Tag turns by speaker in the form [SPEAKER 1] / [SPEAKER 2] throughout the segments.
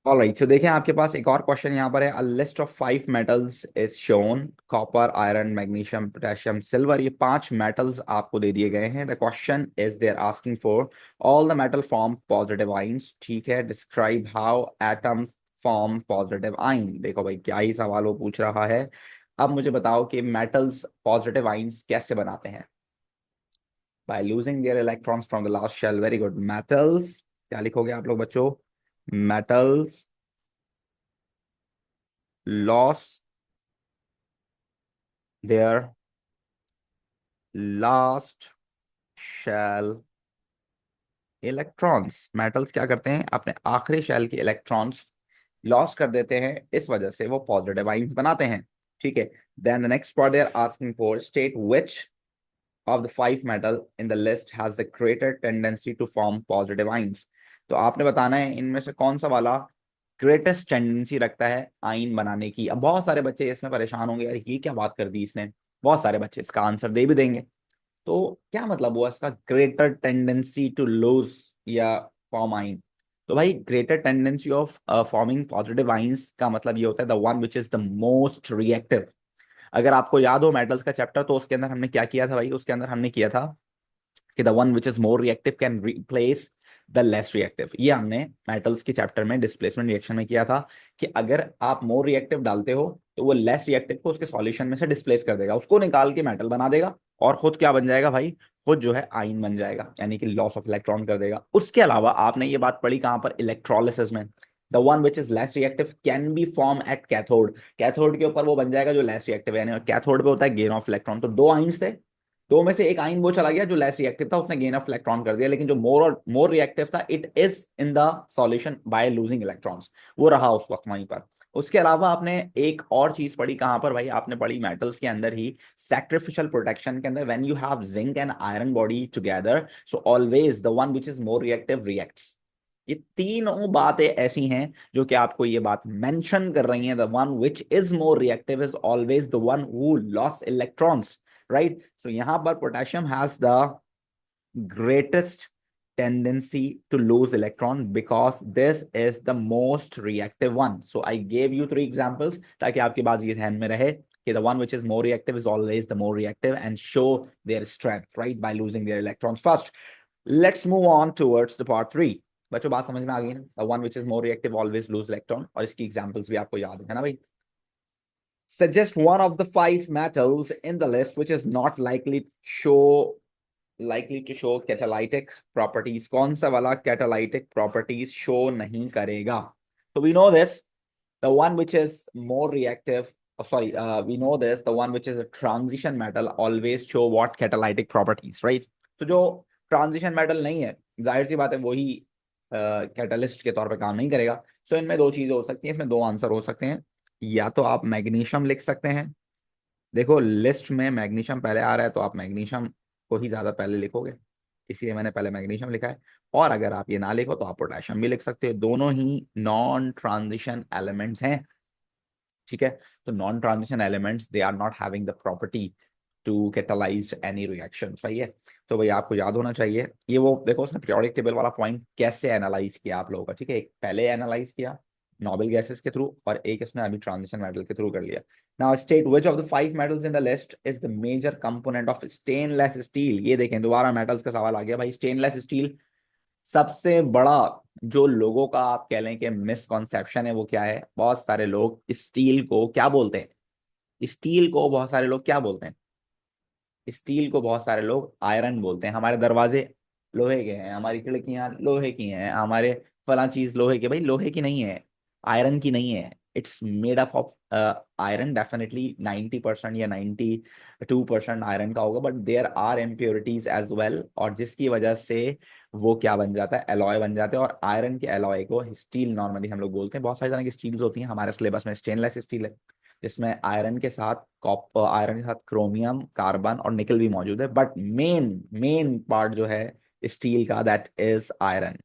[SPEAKER 1] Alright, तो देखें आपके पास एक और क्वेश्चन यहाँ पर है। A list of 5 metals is shown, copper, iron, magnesium, potassium, silver. ये 5 मेटल्स आपको दे दिए गए हैं। The question is they are asking for all the metal form positive ions. ठीक है, describe how atom form positive ion. देखो भाई, क्या ही सवाल वो पूछ रहा है। अब मुझे बताओ कि मेटल्स पॉजिटिव आइंस कैसे बनाते हैं। By losing their electrons from the last shell. Very good. Metals, क्या लिखोगे आप लोग बच्चों? Metals lost their last shell electrons. Metals क्या करते हैं? अपने आखिरी शेल के इलेक्ट्रॉन्स लॉस कर देते हैं, इस वजह से वो पॉजिटिव आइंस बनाते हैं। ठीक है। Then the next part they are asking for state which of the 5 metal in the list has the greater tendency to form positive ions। तो आपने बताना है इनमें से कौन सा वाला ग्रेटेस्ट टेंडेंसी रखता है आइन बनाने की। अब बहुत सारे बच्चे इसमें परेशान होंगे, यार ये क्या बात कर दी इसने। बहुत सारे बच्चे इसका आंसर दे भी देंगे। तो क्या मतलब हुआ इसका ग्रेटर टेंडेंसी टू लूज या फॉर्म आइन? तो भाई, greater tendency of forming positive ions का मतलब ये होता है the one which is the most reactive. अगर आपको याद हो मेटल्स का चैप्टर, तो उसके अंदर हमने क्या किया था भाई? उसके अंदर हमने किया था कि the one which is more reactive can replace the less reactive. ये हमने मेटल्स के चैप्टर में डिस्प्लेसमेंट रिएक्शन में किया था कि अगर आप मोर रिएक्टिव डालते हो तो वो लेस रिएक्टिव को उसके सॉल्यूशन में से डिस्प्लेस कर देगा, उसको निकाल के मेटल बना देगा और खुद क्या बन जाएगा भाई? खुद जो है आइन बन जाएगा, यानी कि लॉस ऑफ इलेक्ट्रॉन कर देगा। उसके अलावा आपने ये बात पढ़ी कहां पर? इलेक्ट्रोलिसिस में। The one which is less reactive can be form at cathode. Cathode के ऊपर वो बन जाएगा जो लेस रिएक्टिव है, यानी कैथोड पे होता है गेन ऑफ इलेक्ट्रॉन। तो दो आइंस थे, दो में से एक आइन वो चला गया जो लेस रिएक्टिव था, उसने गेन ऑफ इलेक्ट्रॉन कर दिया, लेकिन जो मोर रिएक्टिव था it is in the solution by losing electrons, वो रहा उस वक्त वहीं पर। उसके अलावा आपने एक और चीज पढ़ी कहां पर भाई? आपने पढ़ी मेटल्स के अंदर ही, सैक्रिफिशियल प्रोटेक्शन के अंदर। When you have zinc and iron body together, so always the one which is more reactive reacts. ये तीनों बातें ऐसी हैं जो कि आपको ये बात मेंशन कर रही हैं, the one which is more reactive is always the one who loss electrons, right? So यहाँ पर potassium has the greatest tendency to lose electron because this is the most reactive one. So I gave you 3 examples ताकि आपके पास ये ध्यान में रहे कि the one which is more reactive is always the more reactive and show their strength, right, by losing their electrons first. Let's move on towards the part 3। बच्चों बात समझ में आ गई ना? The one which is more reactive always lose electron, और इसकी examples भी आपको याद है ना भाई? Suggest one of the 5 metals in the list which is not likely to show catalytic properties। कौन सा वाला catalytic properties show नहीं करेगा? So we know this, the one which is more reactive, oh, sorry, we know this, the one which is a transition metal always show what catalytic properties, right? तो जो transition metal नहीं है, जाहिर सी बात है वही कैटलिस्ट के तौर पे काम नहीं करेगा। सो इनमें दो चीजें हो सकती हैं, इसमें दो आंसर हो सकते हैं। या तो आप मैग्नीशियम लिख सकते हैं, देखो लिस्ट में मैग्नीशियम पहले आ रहा है तो आप मैग्नीशियम को ही ज्यादा पहले लिखोगे, इसलिए मैंने पहले मैग्नीशियम लिखा है। और अगर आप ये ना लिखो तो आप पोटेशियम भी लिख सकते हो, दोनों ही नॉन ट्रांजिशन एलिमेंट्स हैं। ठीक है। तो non transition elements they are not having the property to catalyse any reaction, सही है। तो भाई आपको याद होना चाहिए ये, वो देखो उसने पीरियोडिक टेबल वाला पॉइंट कैसे एनालाइज किया आप लोगों का। ठीक है, एक पहले एनालाइज किया नोबल गैसेस के थ्रू, और एक इसने अभी ट्रांजिशन मेटल के थ्रू कर लिया। Now state which of the 5 metals in the list is the major component of stainless steel. ये देखें, दोबारा मेटल्स का सवाल आ गया भाई। स्टेनलेस स्टील सबसे बड़ा जो लोगों का आप कह लें कि मिसकॉन्सेप्शन है, वो क्या है? बहुत सारे लोग स्टील को क्या बोलते हैं? स्टील को बहुत सारे लोग क्या बोलते हैं? स्टील को बहुत सारे लोग आयरन बोलते हैं। हमारे दरवाजे लोहे के हैं, हमारी खिड़कियां लोहे की हैं, हमारे फला चीज लोहे की। भाई लोहे की नहीं है, आयरन की नहीं है। It's made up of iron, definitely 90% या 92% आयरन का होगा, but there are impurities as well, और जिसकी वजह से वो क्या बन जाता है? एलॉय बन जाते हैं। और आयरन के एलॉय को स्टील नॉर्मली हम लोग बोलते हैं। बहुत सारी तरह की स्टील्स होती हैं, हमारे सिलेबस में स्टेनलेस स्टील है जिसमें आयरन के साथ कॉपर, आयरन के साथ क्रोमियम, कार्बन और निकल भी मौजूद है, बट मेन मेन पार्ट जो है स्टील का, दैट इज आयरन।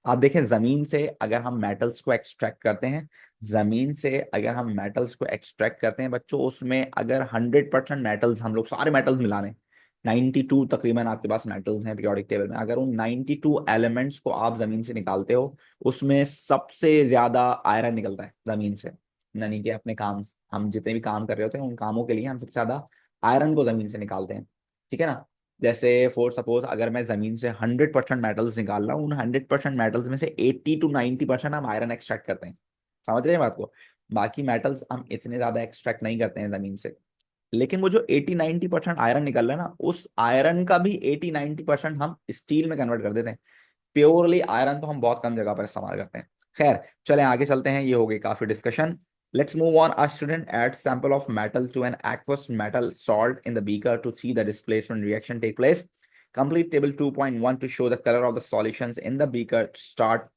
[SPEAKER 1] आप देखें, जमीन से अगर हम मेटल्स को एक्सट्रैक्ट करते हैं, जमीन से अगर हम मेटल्स को एक्सट्रैक्ट करते हैं बच्चों, उसमें अगर 100% मेटल्स हम लोग सारे मेटल्स मिला लें, 92 तकरीबन आपके पास मेटल्स हैं पीरियोडिक टेबल में। अगर उन 92 एलिमेंट्स को आप जमीन से निकालते हो, उसमें सबसे ज्यादा आयरन निकलता है जमीन से। यानी कि अपने काम, हम जितने भी काम कर रहे होते हैं उन कामों के लिए हम सबसे ज्यादा आयरन को जमीन से निकालते हैं, ठीक है ना। जैसे फॉर सपोज अगर मैं जमीन से 100% मेटल्स निकाल रहा हूँ, उन 100% मेटल्स में से 80 to 90% हम आयरन एक्सट्रैक्ट करते हैं। समझ रहे हैं बात को। बाकी मेटल्स हम इतने ज्यादा एक्सट्रैक्ट नहीं करते हैं जमीन से। लेकिन वो जो 80-90% आयरन निकल रहा है ना, उस आयरन का भी 80-90% हम स्टील में कन्वर्ट कर देते हैं। प्योरली आयरन तो हम बहुत कम जगह पर इस्तेमाल करते हैं। खैर, चलें आगे चलते हैं, ये हो गई काफी discussion. Let's move on. A student added sample of metal to an aqueous metal salt in the beaker to see the displacement reaction take place. Complete table 2.1 to show the color of the solutions in the beaker start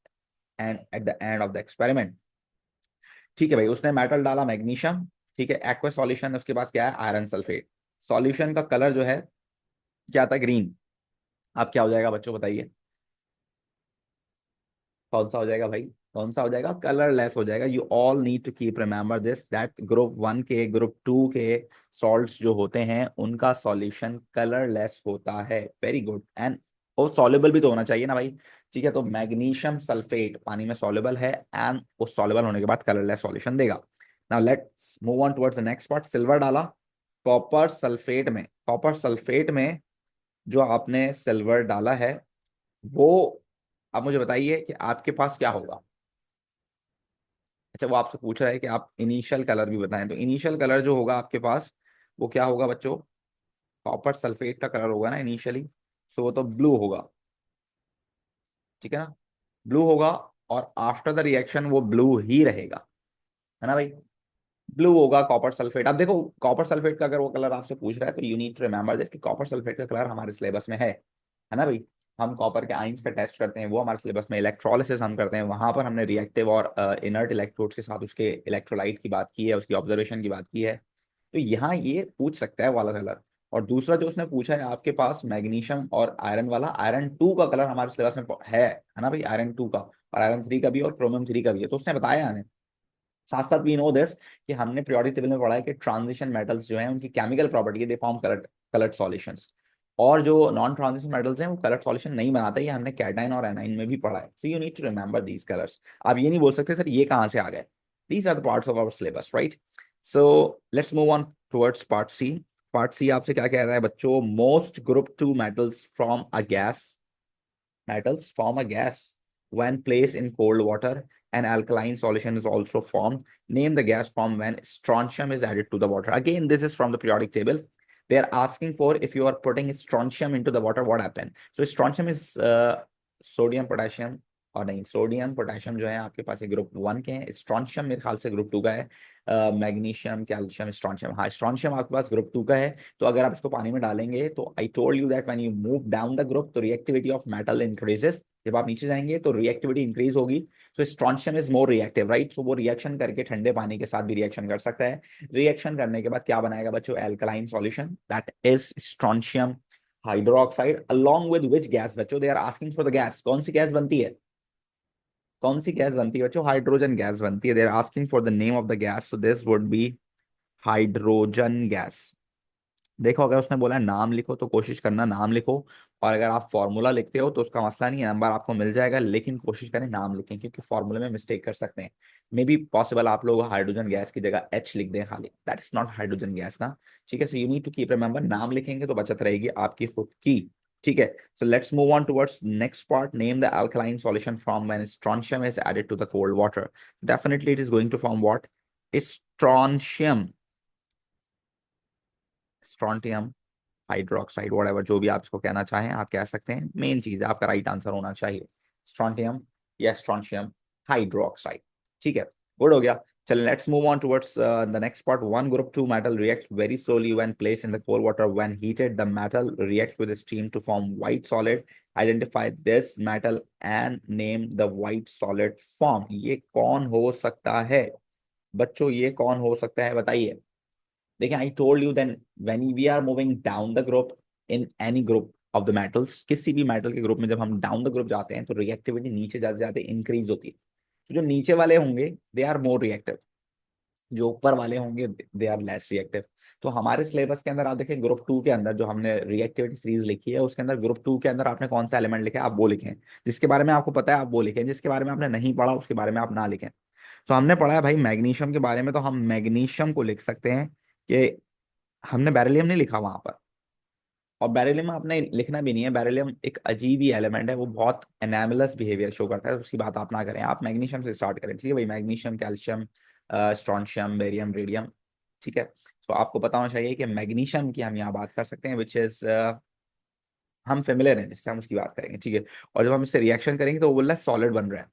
[SPEAKER 1] and at the end of the experiment. ठीक है भाई, उसने metal डाला magnesium, ठीक है, aqua solution, उसके पास क्या है, आयरन सल्फेट। सॉल्यूशन का कलर जो है क्या था, ग्रीन। अब क्या हो जाएगा बच्चों बताइए, कौन सा हो जाएगा भाई, कौन सा हो जाएगा, कलरलेस हो जाएगा। You all need to keep remember this that group 1 के, ग्रुप 2 के सॉल्ट्स जो होते हैं उनका सॉल्यूशन कलरलेस होता है। Very good. एंड वो सॉल्युबल भी तो होना चाहिए ना भाई। ठीक है, तो मैग्नीशियम सल्फेट पानी में सॉल्युबल है एंड वो सॉल्युबल होने के बाद कलरलेस सॉल्यूशन देगा। Now let's move on towards the next part. Silver डाला कॉपर सल्फेट में, कॉपर सल्फेट में जो आपने सिल्वर डाला है वो, आप मुझे बताइए कि आपके पास क्या होगा। अच्छा, वो आपसे पूछ रहा है कि आप इनिशियल कलर भी बताएं, तो इनिशियल कलर जो होगा आपके पास वो क्या होगा बच्चों, कॉपर सल्फेट का कलर होगा ना इनिशियली, सो वो तो ब्लू होगा, ठीक है ना, ब्लू होगा। और आफ्टर द रिएक्शन वो ब्लू ही रहेगा, है ना भाई। ब्लू होगा कॉपर सल्फेट। अब देखो, कॉपर सल्फेट का अगर वो कलर आपसे पूछ रहा है तो you need to remember this कि कॉपर सल्फेट का कलर हमारे सिलेबस में है ना भाई। हम कॉपर के आइंस का टेस्ट करते हैं, वो हमारे सिलेबस में। इलेक्ट्रोलिसिस हम करते हैं, वहां पर हमने रिएक्टिव और इनर्ट इलेक्ट्रोड्स के साथ उसके इलेक्ट्रोलाइट की बात की है, उसकी ऑब्जर्वेशन की बात की है। तो यहाँ ये पूछ सकता है वाला कलर। और दूसरा जो उसने पूछा है आपके पास मैग्नीशियम और आयरन वाला, आयरन 2 का कलर हमारे सिलेबस में है ना भाई, आयरन 2 का, और आयरन 3 का भी, और क्रोमियम 3 का भी है, तो उसने बताया हमें। साथ साथ वी नो दिस कि हमने पीरियोडिक टेबल में पढ़ा है कि ट्रांजिशन मेटल्स जो हैं उनकी केमिकल प्रॉपर्टी है, they form coloured coloured solutions. और जो नॉन ट्रांजिशन मेटल्स हैं वो कलर्ड सॉल्यूशन नहीं बनाते, ये हमने कैटाइन और एनाइन में भी पढ़ा है। So you need to remember these colours. आप ये नहीं बोल सकते सर ये कहाँ से आ गए। These are the parts of our syllabus, right. So let's move on towards part C. Part C आपसे क्या कह रहा है बच्चों, most group 2 metals from a gas, metals form a gas when placed in cold water. An alkaline solution is also formed. Name the gas formed when strontium is added to the water. Again, this is from the periodic table. They are asking for if you are putting strontium into the water, what happens. So strontium is sodium, potassium, और नहीं, sodium potassium जो है आपके पास group 1 के हैं, strontium मेरे ख्याल से ग्रुप 2 का है। मैग्नीशियम, कैल्शियम, स्ट्रॉन्शियम, हाँ स्ट्रॉन्शियम आपके पास ग्रुप 2 का है। तो अगर आप इसको पानी में डालेंगे तो I told you that when you move down the group तो रिएक्टिविटी ऑफ मेटल इंक्रीजेस। जब आप नीचे जाएंगे तो रिएक्टिविटी इंक्रीज होगी। So strontium is more reactive, right. So वो रिएक्शन करके ठंडे पानी के साथ भी रिएक्शन कर सकता है। रिएक्शन करने के बाद क्या बनाएगा बच्चों, alkaline solution, that is strontium hydroxide. Along with which gas बच्चों, they are asking for the gas, कौन सी गैस बनती है, कौन सी गैस बनती है बच्चों, हाइड्रोजन गैस बनती है। They are asking for the name of the gas, so this would be hydrogen gas. देखो, अगर उसने बोला है नाम लिखो तो कोशिश करना नाम लिखो। और अगर आप फॉर्मूला लिखते हो तो उसका मसला नहीं है, नंबर आपको मिल जाएगा, लेकिन कोशिश करें नाम लिखें, क्योंकि फॉर्मूले में मिस्टेक कर सकते हैं। मे बी पॉसिबल आप लोग हाइड्रोजन गैस की जगह एच लिख दें खाली, that is not hydrogen gas ना। ठीक है, so you need to keep remember, नाम लिखेंगे तो बचत रहेगी आपकी खुद की। ठीक है, so let's move on towards next part. Name the alkaline solution from when strontium is added to the cold water. Definitely it is going to form what, strontium, strontium hydroxide, what जो भी आप इसको कहना चाहें आप कह सकते हैं। मेन चीज है आपका राइट आंसर होना चाहिए स्ट्रॉन्टियम या स्ट्रॉन्शियम हाइड्रोक्साइड। ठीक है, गुड हो गया। चल let's move on towards the next part. One group 2 metal reacts very slowly when placed in the cold water. When heated, the metal reacts with steam to form white solid. Identify this metal and name the white solid form. ये कौन हो सकता है बच्चों, ये कौन हो सकता है बताइए। देखिए, I told you then when we are moving down the group in any group of the metals, किसी भी मेटल के ग्रुप में जब हम डाउन द ग्रुप जाते हैं तो रिएक्टिविटी नीचे जाते जाते इंक्रीज होती है। तो जो नीचे वाले होंगे दे आर मोर रिएक्टिव, जो ऊपर वाले होंगे दे आर लेस रिएक्टिव। तो हमारे सिलेबस के अंदर आप देखें ग्रुप टू के अंदर जो हमने रिएक्टिविटी सीरीज लिखी है उसके अंदर ग्रुप टू के अंदर आपने कौन सा एलिमेंट लिखा है आप वो लिखें, जिसके बारे में आपको पता है आप वो लिखें, जिसके बारे में आपने नहीं पढ़ा उसके बारे में आप ना लिखें। तो हमने पढ़ा है भाई मैग्नीशियम के बारे में, तो हम मैग्नीशियम को लिख सकते हैं कि हमने बेरिलियम नहीं लिखा वहां पर। और बेरिलियम आपने लिखना भी नहीं है, बेरिलियम एक अजीब ही एलिमेंट है, वो बहुत एनामलस बिहेवियर शो करता है, तो उसकी बात आप ना करें, आप मैग्नीशियम से स्टार्ट करें। ठीक है भाई, magnesium, calcium, strontium, barium, radium. ठीक है, तो आपको पता होना चाहिए कि मैग्नीशियम की हम यहाँ बात कर सकते हैं विच इज हम फेमिलियर हैं जिससे हम उसकी बात करेंगे। ठीक है, और जब हम इससे रिएक्शन करेंगे तो वो बोल रहा है सॉलिड बन रहा है,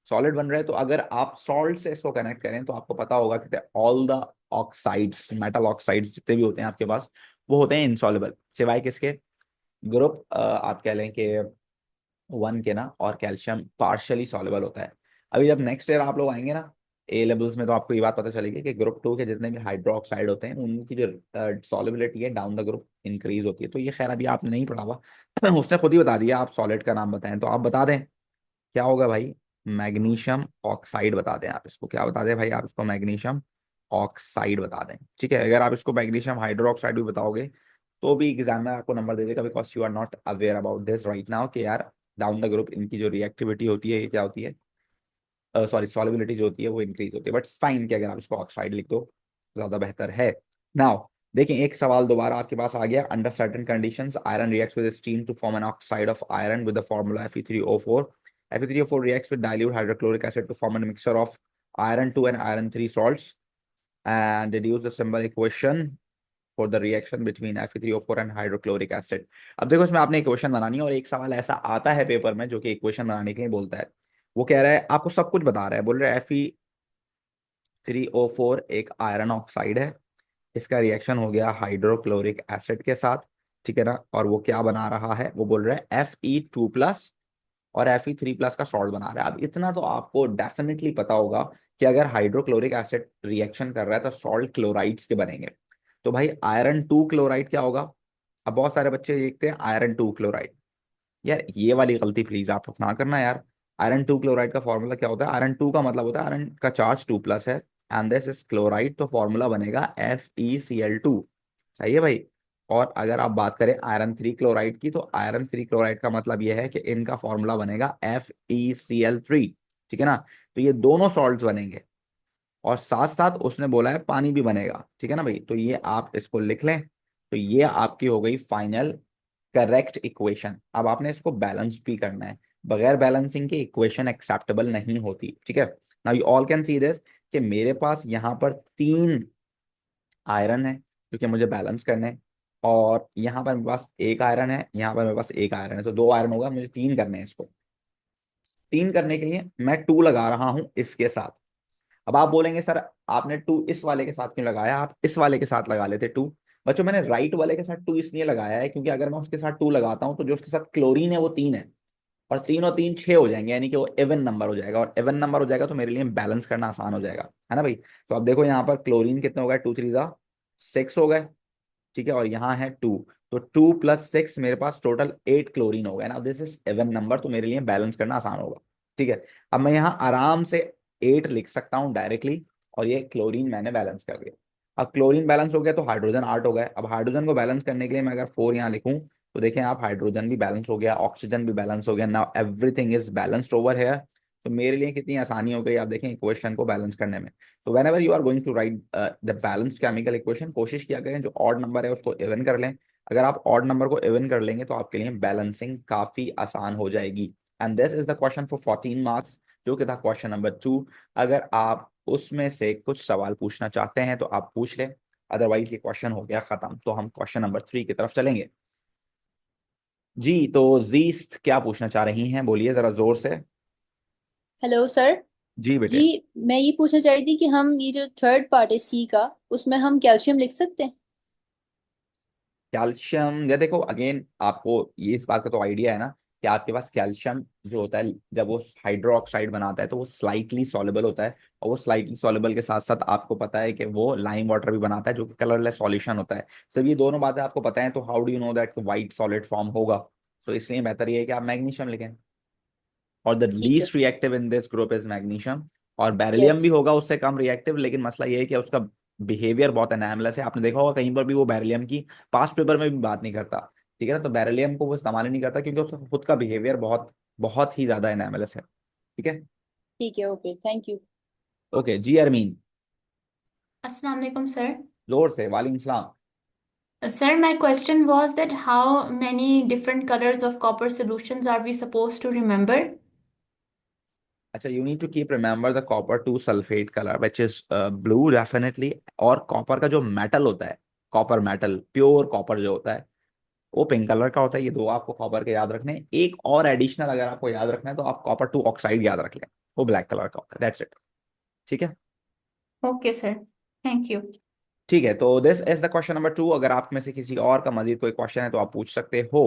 [SPEAKER 1] सॉलिड बन रहा है। तो अगर आप सॉल्ट से इसको कनेक्ट करें तो आपको पता होगा कि all the oxides, metal oxides जितने भी होते हैं आपके पास, वो होते हैं इनसॉल्युबल, सिवाय किसके, ग्रुप आप कह लें कि वन के ना, और कैल्शियम पार्शियली सॉल्युबल होता है। अभी जब नेक्स्ट ईयर आप लोग आएंगे ना ए लेवल्स में, तो आपको ये बात पता चलेगी कि ग्रुप टू के जितने भी हाइड्रोक्साइड होते हैं उनकी जो सॉल्युबिलिटी है डाउन द ग्रुप इंक्रीज होती है। तो ये खैर अभी आपने नहीं पढ़ा हुआ उसने खुद ही बता दिया, आप सॉलिड का नाम बताएं तो आप बता दें क्या होगा भाई, मैग्नीशियम ऑक्साइड बता दें आप इसको, क्या बता दें भाई आप इसको, मैग्नीशियम ऑक्साइड बता दें। ठीक है, अगर आप इसको मैग्नीशियम हाइड्रोक्साइड भी बताओगे तो भी एग्जाम में आपको नंबर दे देगा, because you are not aware about this right now कि यार डाउन द ग्रुप इनकी जो रिएक्टिविटी होती है ये क्या होती है, सॉरी सॉलिबिलिटी जो होती है वो इंक्रीज होती है। बट फाइन कि अगर आप इसको ऑक्साइड लिख दो ज्यादा बेहतर है। नाउ देखिए एक सवाल दोबारा आपके पास आ गया, under certain conditions iron reacts with steam to form an oxide of iron with the formula Fe3O4। Fe3O4 reacts with dilute hydrochloric acid to form a mixture of iron 2 and iron 3 salts and deduce the symbol equation for the reaction between Fe3O4 and hydrochloric acid। अब देखो इसमें आपने equation बनानी है, और एक सवाल ऐसा आता है पेपर में जो कि इक्वेशन बनाने के लिए बोलता है, वो कह रहा है आपको सब कुछ बता रहा है, बोल रहा है Fe3O4 एक आयरन ऑक्साइड है, इसका रिएक्शन हो गया हाइड्रोक्लोरिक एसिड के साथ। ठीक है ना, और वो क्या बना रहा है, वो बोल रहा है Fe2+ और Fe3+ का सॉल्ट बना रहा है। अब इतना तो आपको डेफिनेटली पता होगा कि अगर हाइड्रोक्लोरिक एसिड रिएक्शन कर रहा है तो सॉल्ट क्लोराइड्स के बनेंगे। तो भाई आयरन 2 क्लोराइड क्या होगा, अब बहुत सारे बच्चे देखते हैं आयरन 2 क्लोराइड, यार ये वाली गलती प्लीज आप ना करना यार। आयरन 2 क्लोराइड का फॉर्मूला क्या होता है, आयरन 2 का मतलब होता है आयरन का चार्ज 2+ है एंड दिस इज क्लोराइड, तो फॉर्मूला बनेगा FeCl2। सही है भाई। और अगर आप बात करें आयरन 3 क्लोराइड की, तो आयरन 3 क्लोराइड का मतलब यह है कि इनका फॉर्मूला बनेगा FeCl3। ठीक है ना, तो ये दोनों सॉल्ट्स बनेंगे, और साथ साथ उसने बोला है पानी भी बनेगा। ठीक है ना भाई, तो ये आप इसको लिख लें। तो ये आपकी हो गई फाइनल करेक्ट इक्वेशन। अब आपने इसको बैलेंस भी करना है, बगैर बैलेंसिंग के इक्वेशन एक्सेप्टेबल नहीं होती। ठीक है, now you all can see this कि मेरे पास यहाँ पर 3 आयरन है क्योंकि मुझे बैलेंस करने हैं, और यहाँ पर मेरे पास एक आयरन है, यहाँ पर मेरे पास एक आयरन है, तो 2 आयरन होगा, मुझे 3 करने हैं इसको। 3 करने के लिए मैं 2 लगा रहा हूँ इसके साथ। अब आप बोलेंगे सर आपने 2 इस वाले के साथ क्यों लगाया, आप इस वाले के साथ लगा लेते 2। बच्चों मैंने राइट वाले के साथ 2 इसलिए लगाया है क्योंकि अगर मैं उसके साथ 2 लगाता हूं तो जो उसके साथ क्लोरीन है वो 3 है, और 3 और 3 6 हो जाएंगे, यानी कि वो इवन नंबर हो जाएगा, और इवन नंबर हो जाएगा तो मेरे लिए बैलेंस करना आसान हो जाएगा, है ना भाई। तो अब देखो यहाँ पर क्लोरीन कितने हो गए, 2 3 जा 6 हो गए। ठीक है, और यहाँ है 2, तो 2 + 6 मेरे पास टोटल 8 क्लोरीन हो गए ना, दिस इज इवन नंबर, तो मेरे लिए बैलेंस करना आसान होगा। ठीक है, अब मैं यहाँ आराम से 8 लिख सकता हूँ डायरेक्टली, और ये क्लोरीन मैंने बैलेंस कर दिया। अब क्लोरीन बैलेंस हो गया तो हाइड्रोजन 8 हो गए। अब हाइड्रोजन को बैलेंस करने के लिए मैं अगर 4 यहाँ लिखूं तो देखें आप, हाइड्रोजन भी बैलेंस हो गया, ऑक्सीजन भी बैलेंस हो गया, now everything is balanced over here. तो मेरे लिए कितनी आसानी हो गई आप देखें इक्वेशन को बैलेंस करने में। तो whenever you are going to write the balanced chemical equation, कोशिश किया करें जो ऑड नंबर है उसको इवन कर लें। अगर आप ऑड नंबर को इवन कर लेंगे तो आपके लिए बैलेंसिंग काफी आसान हो जाएगी। And this is the question for 14 marks, जो कि था क्वेश्चन नंबर 2। अगर आप उसमें से कुछ सवाल पूछना चाहते हैं तो आप पूछ लें, अदरवाइज ये क्वेश्चन हो गया खत्म। तो हम क्वेश्चन नंबर 3 की तरफ चलेंगे। जी, तो जीस्त क्या पूछना चाह रही हैं, बोलिए जरा जोर से।
[SPEAKER 2] Hello sir.
[SPEAKER 1] जी
[SPEAKER 2] जी,
[SPEAKER 1] बेटे।
[SPEAKER 2] मैं ये पूछना चाह रही थी कि हम ये जो थर्ड पार्ट है सी का, उसमें हम कैल्शियम लिख सकते हैं?
[SPEAKER 1] कैल्शियम, या देखो अगेन आपको ये इस बात का तो आइडिया है ना कि आपके पास कैल्शियम जो होता है जब वो हाइड्रो ऑक्साइड बनाता है तो वो स्लाइटली सॉल्युबल होता है, और वो स्लाइटली सॉल्युबल के साथ साथ आपको पता है कि वो लाइम वाटर भी बनाता है जो कि कलरलेस सॉल्यूशन होता है। तो ये दोनों बातें आपको पता है, तो how do you know that white solid form होगा। तो इसलिए बेहतर ये है कि आप मैग्नीशियम लिखें, और द
[SPEAKER 2] ठीक है।
[SPEAKER 1] Least reactive in this group is magnesium. और बेरिलियम
[SPEAKER 2] यस।
[SPEAKER 1] भी होगा उससे कम रिएक्टिव, लेकिन मसला ये है कि उसका बिहेवियर बहुत एनामलस है। आपने देखा होगा कहीं पर भी वो बेरिलियम की पास्ट पेपर में भी बात नहीं करता, ठीक है ना। तो बेरिलियम को वो इस्तेमाल ही नहीं करता क्योंकि उसका खुद का बिहेवियर बहुत बहुत ही ज्यादा एनामलस है, ठीक है।
[SPEAKER 2] ठीक है, ओके, थैंक यू।
[SPEAKER 1] ओके जी अरमीन।
[SPEAKER 3] अस्सलाम वालेकुम सर।
[SPEAKER 1] जोर से वालेकुम सलाम।
[SPEAKER 3] Sir, my question was that how many different colors of copper solutions are we supposed to remember?
[SPEAKER 1] अच्छा, you need to keep remember the copper two sulphate colour which is blue definitely. और copper का जो metal होता है, copper metal, pure copper जो होता है, वो पिंक कलर का होता है। ये दो आपको कॉपर के याद रखने हैं। एक और एडिशनल अगर आपको याद रखना है तो आप कॉपर टू ऑक्साइड याद रख लें, वो ब्लैक कलर का होता है, दैट्स इट, ठीक है।
[SPEAKER 3] Okay, sir. Thank you.
[SPEAKER 1] ठीक है, तो this is the question number 2। अगर आप में से किसी और का मजीद कोई क्वेश्चन है तो आप पूछ सकते हो।